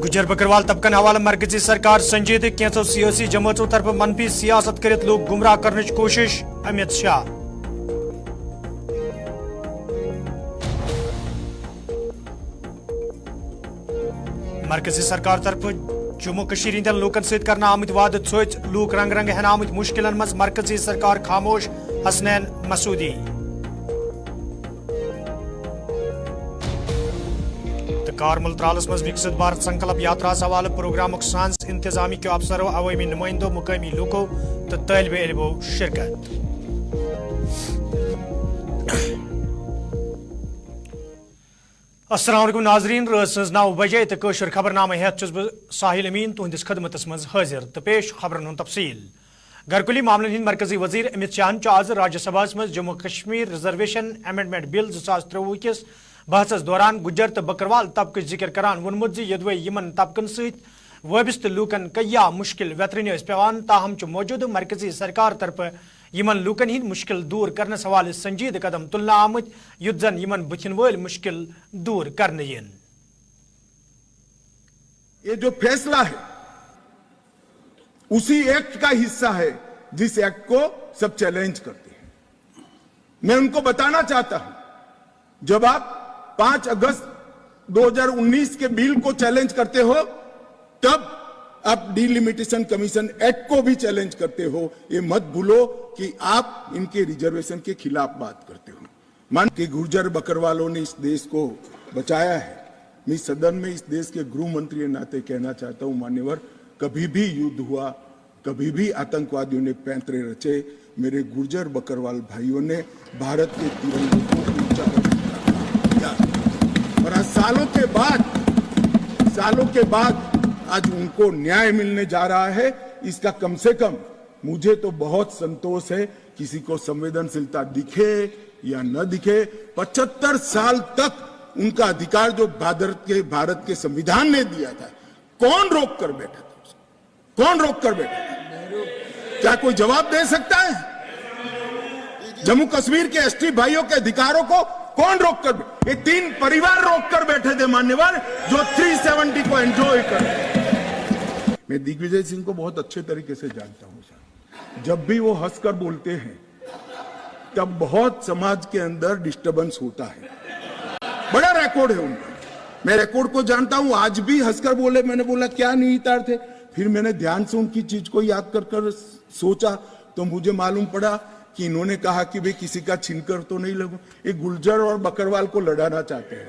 गुजर बकरवाल तबकन हवाले मरकजी सरकार संजीद कैंसो सियासी जमातों तरफ मनफी सियासत कर लोग गुमराह करने की कोशिश अमित शाह। मरकजी सरकार तरफ जम्मू कश्मीर हिंदन लोकन सहित करना आमद वाद थोच लूक रंग रंग हन आमद मुश्किलन मज मरकजी सरकार खामोश हसनैन मसूदी। कारमल त्रालस मज विकसित भारत संकल्प यात्रा हवाले प्रोग्राम सांस इंतजामी के अफसरों अवामी नुमाइंदों मुकामी लूकों तो तलब इल्मो शिरकत। अस्सलाम वालेकुम नाजरीन रात 9 बजे तो कशर खबरनामा हेत साहिल अमीन तुहंदिस खदमतस मज हाजिर तो पेश खबरन हुंद तफसील। घरकुली मामलन हिंद मरकजी वजीर अमित शाह आज राज्यसभा मज Jammu Kashmir reservation amendment bill 2023 किस बहस दौरान गुजर तो बकरवाल तबक जिक्र करान वोनमुत यदवे यमन तबकन सहित वबस्त लूकन कया मुश्किल वेतरन पेवान ताहम मौजूद मरकजी सरकार तरफ यमन लूकन हिंद मुश्किल दूर करने हवाले संजीद कदम तुलना आमत युद्ध जन यमन बुथिन वल मुश्किल दूर करने यन। ये जो फैसला है उसी एक्ट का हिस्सा है जिस एक्ट को सब चैलेंज करते हैं। मैं उनको बताना चाहता हूं जब आप 5 अगस्त 2019 के बिल को चैलेंज करते हो तब आप डिलिमिटेशन कमीशन एक्ट को भी चैलेंज करते हो। ये मत भूलो कि आप इनके रिजर्वेशन के खिलाफ बात करते हो। मान के गुर्जर बकरवालों ने इस देश को बचाया है। मैं सदन में इस देश के गृह मंत्री के नाते कहना चाहता हूं मान्यवर, कभी भी युद्ध हुआ, कभी भी आतंकवादियों ने पैंतरे रचे, मेरे गुर्जर बकरवाल भाइयों ने भारत के तिरंगे को ऊंचा किया। और आज सालों के बाद आज उनको न्याय मिलने जा रहा है। इसका कम से कम मुझे तो बहुत संतोष है। किसी को संवेदनशीलता दिखे या न दिखे, 75 साल तक उनका अधिकार जो भारत के संविधान ने दिया था, कौन रोक कर बैठा था उसको? कौन रोक कर बैठा था? क्या कोई जवाब दे सकता है? जम्मू कश्मीर के एसटी भाइयों के अधिकारों को कौन रोक कर? ये 3 परिवार रोक कर बैठे थे मान्यवर, जो 370 को एंजॉय कर रहे। मैं दिग्विजय सिंह को बहुत अच्छे तरीके से जानता हूं साहब। जब भी वो हंसकर बोलते हैं तब बहुत समाज के अंदर डिस्टर्बेंस होता है। बड़ा रिकॉर्ड है उनका, मैं रिकॉर्ड को जानता हूं। आज भी हंसकर बोले, मैंने बोला क्या निहितार्थ थे। फिर मैंने ध्यान से उनकी चीज को याद कर सोचा तो मुझे मालूम पड़ा कि इन्होंने कहा कि भाई किसी का छीनकर तो नहीं लगू। ये गुर्जर और बकरवाल को लड़ाना चाहते हैं।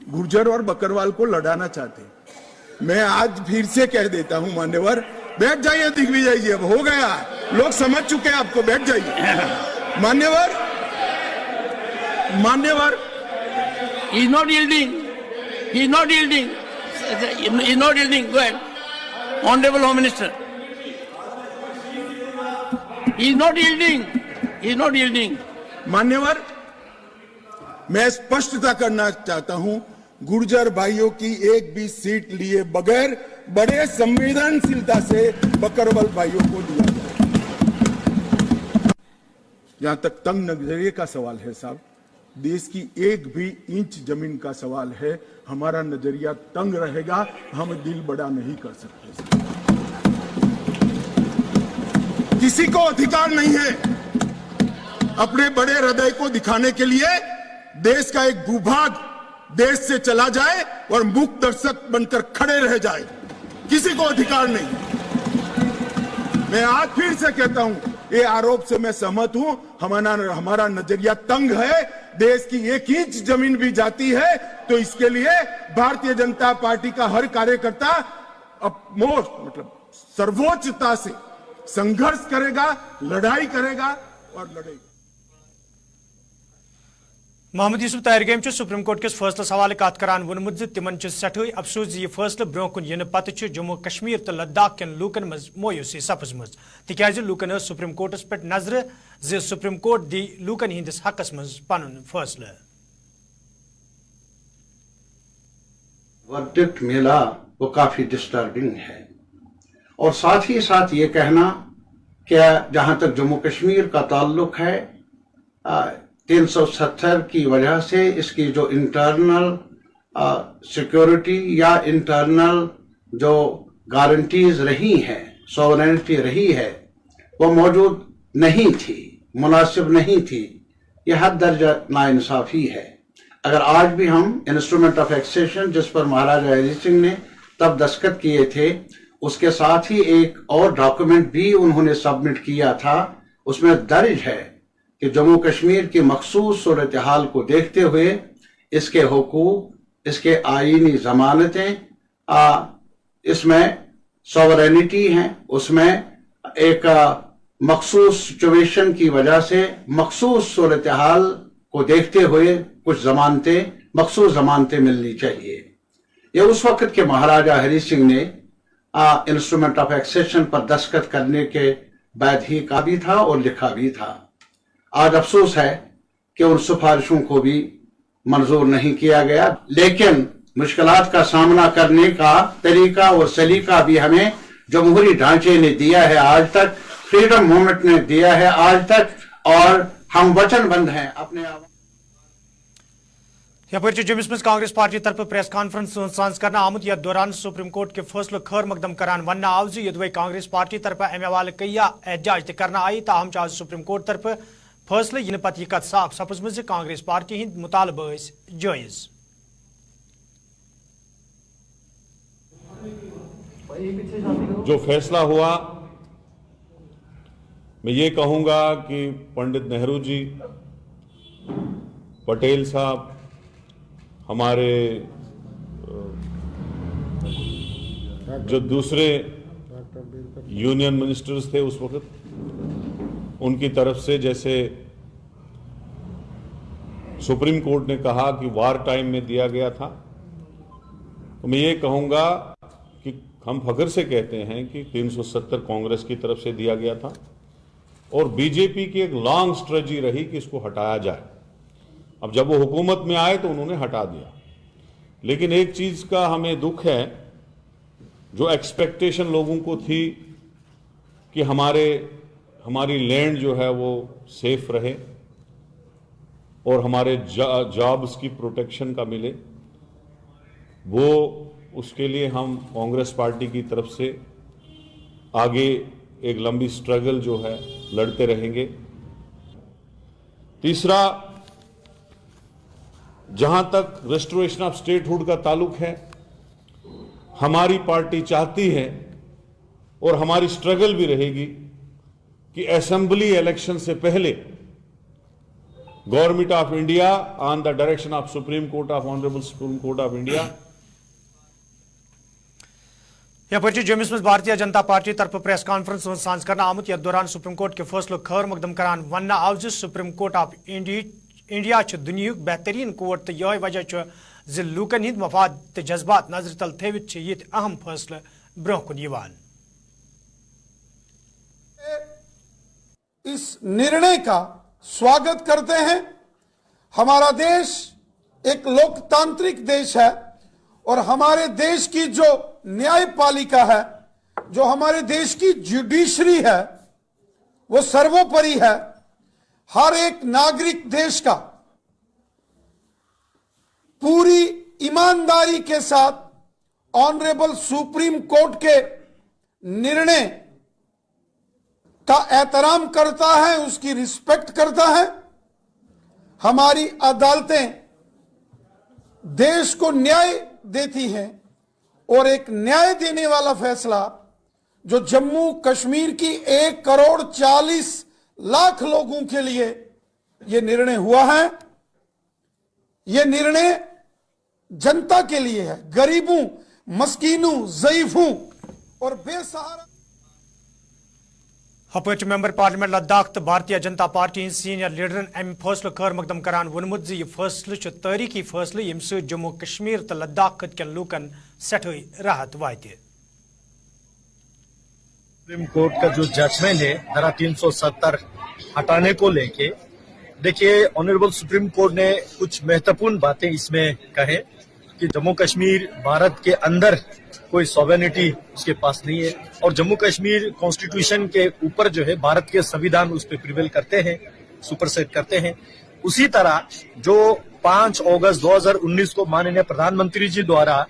गुर्जर और बकरवाल को लड़ाना चाहते हैं। मैं आज फिर से कह देता हूं मान्यवर, बैठ जाइए दिग्विजय जी, अब हो गया, लोग समझ चुके हैं आपको, बैठ जाइए। मान्यवर he is not yielding, he is not yielding, he is not yielding. Go ahead, Honorable Home Minister. He is not yielding, he is not yielding. मान्यवर, मैं स्पष्टता करना चाहता हूं, गुर्जर भाइयों की एक भी सीट लिए बगैर बड़े संवेदनशीलता से बकरवाल भाइयों को दिया जाए। जहां तक तंग नजरिए का सवाल है साहब, देश की एक भी इंच जमीन का सवाल है, हमारा नजरिया तंग रहेगा, हम दिल बड़ा नहीं कर सकते। किसी को अधिकार नहीं है अपने बड़े हृदय को दिखाने के लिए देश का एक भूभाग देश से चला जाए और मूक दर्शक बनकर खड़े रह जाए। किसी को अधिकार नहीं। मैं आज फिर से कहता हूं, ये आरोप से मैं सहमत हूं। हमारा नजरिया तंग है। देश की एक इंच जमीन भी जाती है तो इसके लिए भारतीय जनता पार्टी का हर कार्यकर्ता सर्वोच्चता से संघर्ष करेगा, लड़ाई करेगा और लड़ेगा। मोहम्मद यूसुफ ताहिर गेम सुप्रीम कोर्ट किस फैसलस हवाले कत करान वोनमुत तिमन सठे अफसोस यह फैसले ब्रो कुन इन पत्त जम्मू कश्मीर तो लद्दाख केन लूकन मज मोयूसी सपजमज तिकाज लूकन सुप्रीम कोर्टस पे नजर जे सुप्रीम कोर्ट दी लूकन हिंदिस हकस मज पनुन फैसला। वर्डिक्ट मिला वो काफी डिस्टर्बिंग है। और साथ ही साथ ये कहना कि जहां तक जम्मू कश्मीर का ताल्लुक है 370 की वजह से इसकी जो इंटरनल सिक्योरिटी या इंटरनल जो गारंटीज रही हैं, सॉवरेनिटी रही है, वो मौजूद नहीं थी, मुनासिब नहीं थी। यह हद दर्जा नाइंसाफी है। अगर आज भी हम इंस्ट्रूमेंट ऑफ एक्सेशन जिस पर महाराजा हरि सिंह ने तब दस्तखत किए थे, उसके साथ ही एक और डॉक्यूमेंट भी उन्होंने सबमिट किया था, उसमें दर्ज है कि जम्मू कश्मीर की मखसूस सूरत हाल को देखते हुए इसके हुकूक, इसके आईनी जमानतें, इसमें सॉवरेनिटी है, उसमें एक मखसूस सिचुएशन की वजह से मखसूस सूरत हाल को देखते हुए कुछ जमानतें, मखसूस जमानतें मिलनी चाहिए। यह उस वक्त के महाराजा हरि सिंह ने इंस्ट्रूमेंट ऑफ एक्सेशन पर दस्तखत करने के बाद ही कहा भी था और लिखा भी था। आज अफसोस है कि उन सिफारिशों को भी मंजूर नहीं किया गया, लेकिन मुश्किलात का सामना करने का तरीका और सलीका भी हमें जमहूरी ढांचे ने दिया है आज तक, फ्रीडम मूवमेंट ने दिया है आज तक, और हम वचनबद्ध हैं अपने आप। यपर जम्मुस मज कांग्रेस पार्टी तरफ प्रेस कॉन्फ्रेंस सांस करना आमुत यथ दौरान सुप्रीम कोर्ट के फैसलो खैर मकदम करान वन आव यदि कांग्रेस पार्टी तरफ अमे हवाले कई एहतजाज करना आई, ताहम आज सुप्रीम कोर्ट तरफ फैसले इन पत यह कत साफ सपजम कांग्रेस पार्टी हिंद मुतालबा जायज। जो फैसला हुआ, मैं ये कहूंगा कि पंडित नेहरू जी, पटेल साहब, हमारे जो दूसरे यूनियन मिनिस्टर्स थे उस वक्त, उनकी तरफ से जैसे सुप्रीम कोर्ट ने कहा कि वार टाइम में दिया गया था, तो मैं ये कहूंगा कि हम फख्र से कहते हैं कि 370 कांग्रेस की तरफ से दिया गया था और बीजेपी की एक लॉन्ग स्ट्रेटजी रही कि इसको हटाया जाए। अब जब वो हुकूमत में आए तो उन्होंने हटा दिया, लेकिन एक चीज का हमें दुख है, जो एक्सपेक्टेशन लोगों को थी कि हमारी लैंड जो है वो सेफ रहे और हमारे जॉब्स की प्रोटेक्शन का मिले, वो उसके लिए हम कांग्रेस पार्टी की तरफ से आगे एक लंबी स्ट्रगल जो है लड़ते रहेंगे। तीसरा, जहां तक रेस्टोरेशन ऑफ स्टेटहुड का ताल्लुक है, हमारी पार्टी चाहती है और हमारी स्ट्रगल भी रहेगी कि असेंबली इलेक्शन से पहले government of India on the direction of supreme court of honourable supreme court of India. यपर जम्मुस मज भारतीय जनता पार्टी तरफ प्रेस कॉन्फ्रेंस सांस करना आमुत यथ दौरान सुप्रीम कोर्ट के फैसलो खैर मकदम करान वन आव सुप्रीम कोर्ट ऑफ इंडिया दुनियुक बेहतरीन कोर्ट, तो यह वजह ज लूकन हिंद मफाद तो जज्बात नजर तल थवित ये अहम फैसले ब्रोह कुन यवान। इस निर्णय का स्वागत करते हैं। हमारा देश एक लोकतांत्रिक देश है और हमारे देश की जो न्यायपालिका है, जो हमारे देश की जुडिशरी है, वो सर्वोपरि है। हर एक नागरिक देश का पूरी ईमानदारी के साथ ऑनरेबल सुप्रीम कोर्ट के निर्णय का एहतराम करता है, उसकी रिस्पेक्ट करता है। हमारी अदालतें देश को न्याय देती हैं और एक न्याय देने वाला फैसला जो जम्मू कश्मीर की 1,40,00,000 लोगों के लिए यह निर्णय हुआ है, यह निर्णय जनता के लिए है, गरीबों, मस्कीनों, ज़ईफों और बेसहारा। हपच मेंबर पार्लियामेंट लद्दाख तो भारतीय जनता पार्टी सीनियर लीडरन अम फैसलो खैर मकदम करान वोनमुत यह फैसले तारीखी फैसले यम सत जम्मू कश्मीर तो लद्दाख खत के लूकन सठई राहत वाते। सुप्रीम कोर्ट का जो जजमेंट है धारा 370 हटाने को लेके, देखिए ऑनरेबल सुप्रीम कोर्ट ने कुछ महत्वपूर्ण बातें इसमें कहे कि जम्मू कश्मीर भारत के अंदर कोई सॉवरेनिटी उसके पास नहीं है और जम्मू कश्मीर कॉन्स्टिट्यूशन के ऊपर जो है भारत के संविधान उस पर प्रिवेल करते हैं, सुपरसेट करते हैं। उसी तरह जो 5 अगस्त 2019 को माननीय प्रधानमंत्री जी द्वारा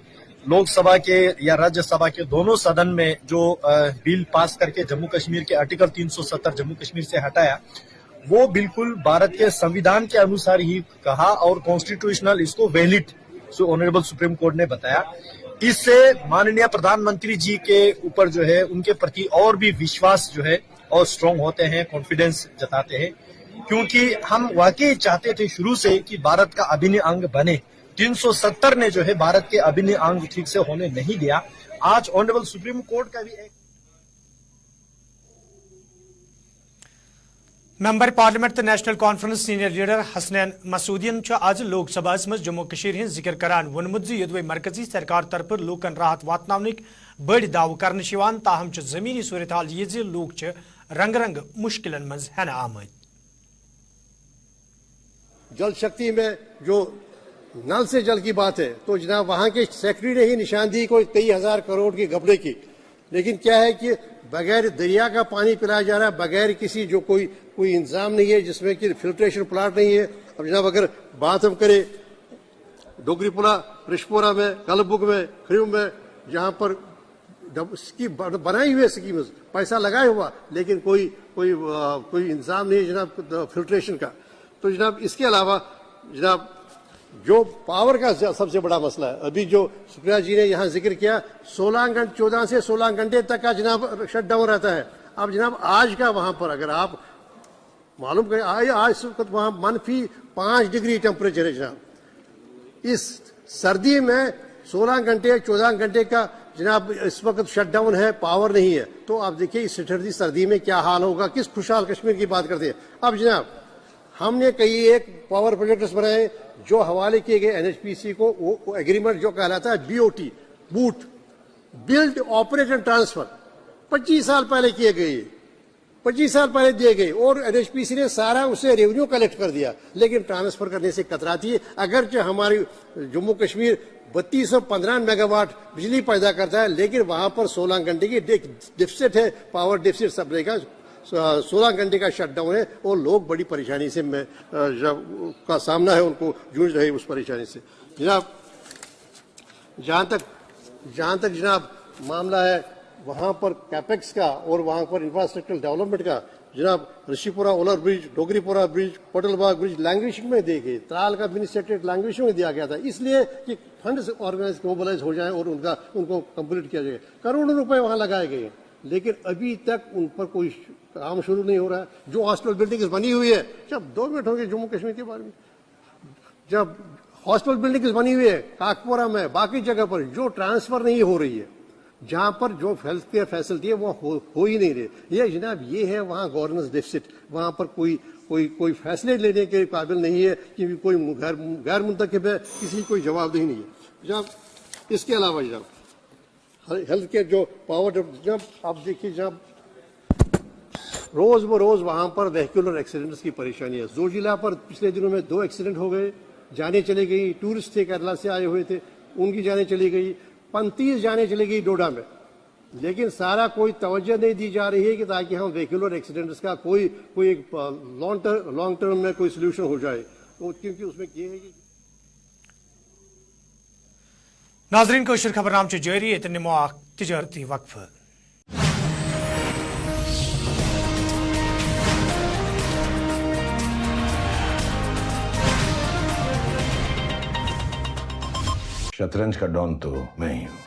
लोकसभा के या राज्यसभा के दोनों सदन में जो बिल पास करके जम्मू कश्मीर के आर्टिकल 370 जम्मू कश्मीर से हटाया, वो बिल्कुल भारत के संविधान के अनुसार ही कहा और कॉन्स्टिट्यूशनल इसको वैलिड ऑनरेबल सुप्रीम कोर्ट ने बताया। इससे माननीय प्रधानमंत्री जी के ऊपर जो है उनके प्रति और भी विश्वास जो है और स्ट्रांग होते हैं, कॉन्फिडेंस जताते हैं, क्योंकि हम वाकई चाहते थे शुरू से कि भारत का अभिन्न अंग बने। 370 ने जो है भारत के अभिन्न अंग ठीक से होने नहीं दिया। आज ऑनरेबल सुप्रीम कोर्ट का भी एक मेंबर पार्लियामेंट तो national conference senior leader Hasnain मसूदियन आज लोकसभा मज जम्मू कश्मीर हिंद जिक्र करान वोनमुत जुदवे मरकजी सरकार तरफ लूकन राहत वातनावनिक बड़ दाव कर ताहम जमीनी सूरत हाल यह लूक रंग रंग मुश्किलन मज हेन आमद। जल शक्ति में जो नल से जल की बात है तो जनाब वहां के सेक्रेटरी ने ही निशानदेही कोई कई हजार करोड़ की घपले की, लेकिन क्या है कि बगैर दरिया का पानी पिलाया जा रहा है, बगैर किसी जो कोई इंतजाम नहीं है जिसमें कि फिल्ट्रेशन प्लांट नहीं है। अब जनाब अगर बात हम करें डोगरीपुरा, रिशपोरा में, कलबुग में, खरीम में, जहां पर स्कीम बनाई हुई है, स्कीम पैसा लगाया हुआ, लेकिन कोई इंतजाम नहीं है जनाब फिल्ट्रेशन का। तो जनाब इसके अलावा जनाब जो पावर का सबसे बड़ा मसला है, अभी जो सुप्रिया जी ने यहाँ जिक्र किया 14 से 16 घंटे तक का जनाब शटडाउन रहता है। अब जनाब आज का वहां पर अगर आप मालूम करें आज वहां -5 डिग्री टेम्परेचर है जनाब। इस सर्दी में 16 घंटे 14 घंटे का जनाब इस वक्त शटडाउन है, पावर नहीं है, तो आप देखिए इस सर्दी में क्या हाल होगा। किस खुशहाल कश्मीर की बात करते हैं। अब जनाब हमने कई एक पावर प्रोजेक्ट्स बनाए जो हवाले किए गए एनएचपीसी को, वो एग्रीमेंट जो कहलाता है BOT, boot build operate and transfer 25 साल पहले किए गए, 25 साल पहले दिए गए और एनएचपीसी ने सारा उसे रेवेन्यू कलेक्ट कर दिया, लेकिन ट्रांसफर करने से कतराती है। अगरचे हमारी जम्मू कश्मीर 3215 मेगावाट बिजली पैदा करता है, लेकिन वहां पर 16 घंटे की डिफिसिट है, पावर डिफिसिट सब का 16 घंटे का शटडाउन है और लोग बड़ी परेशानी से का सामना है, उनको जूझ रहे उस परेशानी से। जनाब जहां तक जनाब मामला है वहां पर कैपेक्स का और वहां पर इंफ्रास्ट्रक्चरल डेवलपमेंट का, जनाब ऋषिपुरा ओलर ब्रिज, डोगरीपुरा ब्रिज, कोटलबाग ब्रिज लैंग्वेजिंग में दिए गए, त्राल का मिनिस्ट्रेटेड लैंग्वेजिंग में दिया गया था, इसलिए कि फंड ऑर्गेनाइज मोबिलाइज हो जाए और उनको कंप्लीट किया जाए। करोड़ों रुपए वहां लगाए गए, लेकिन अभी तक उन पर कोई काम शुरू नहीं हो रहा है। जो हॉस्पिटल बिल्डिंग बनी हुई है, जब 2 मिनट होंगे जम्मू कश्मीर के बारे में, जब हॉस्पिटल बिल्डिंग बनी हुई है काकपोरा में, बाकी जगह पर जो ट्रांसफर नहीं हो रही है, जहां पर जो हेल्थ केयर फैसिलिटी है वो हो ही नहीं रही। ये जनाब ये है वहां गवर्नेंस डेफिसिट, वहां पर कोई फैसले लेने के काबिल नहीं है, कि कोई गैर मुंतखब है, किसी कोई जवाबदेही नहीं है। जनाब इसके अलावा जनाब हेल्थ केयर जो पावर, जब आप देखिए जब रोज वहां पर वेहिकुलर एक्सीडेंट्स की परेशानी है। जोजिला पर पिछले दिनों में 2 एक्सीडेंट हो गए, जाने चली गई, टूरिस्ट थे केरला से आए हुए थे, उनकी जाने चली गई, 35 जाने चली गई डोडा में, लेकिन सारा कोई तवज्जो नहीं दी जा रही है कि ताकि हम वेहिकुलर एक्सीडेंट्स का कोई एक लॉन्ग टर्म में कोई सोल्यूशन हो जाए, क्योंकि उसमें ये है कि नाजरीन कोशिश खबरनाम जारी है निमो तिजारती वक्फ। शतरंज का डॉन तो मैं ही हूं।